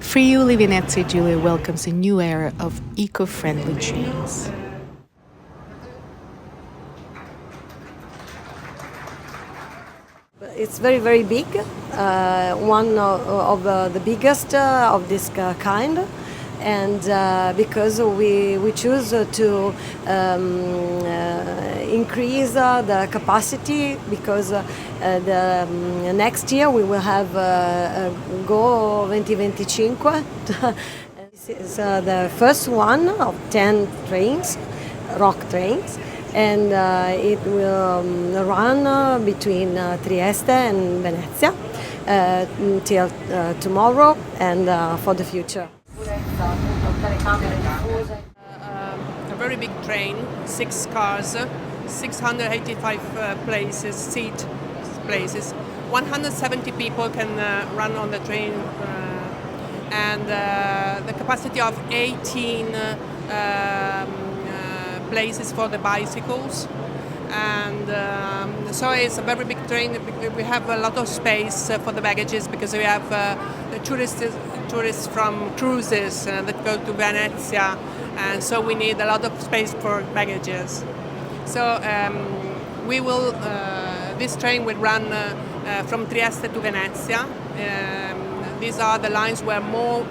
Friuli Venezia Giulia welcomes a new era of eco-friendly trains. It's very, very big, one of the biggest of this kind, and because we choose to increase the capacity, because the next year we will have Go 2025. This is the first one of 10 trains, rock trains, and it will run between Trieste and Venezia till tomorrow and for the future. A very big train, 6 cars, 685 seat places. 170 people can run on the train, and the capacity of 18 places for the bicycles, and so it's a very big train. We have a lot of space for the baggages, because we have the tourists from cruises that go to Venezia, and so we need a lot of space for baggages. So this train will run from Trieste to Venezia. These are the lines where more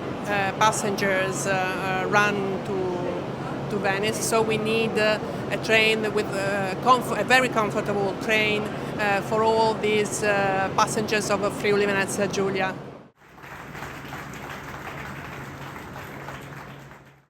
passengers run to Venice, so we need a train with a very comfortable train for all these passengers of Friuli Venezia Giulia.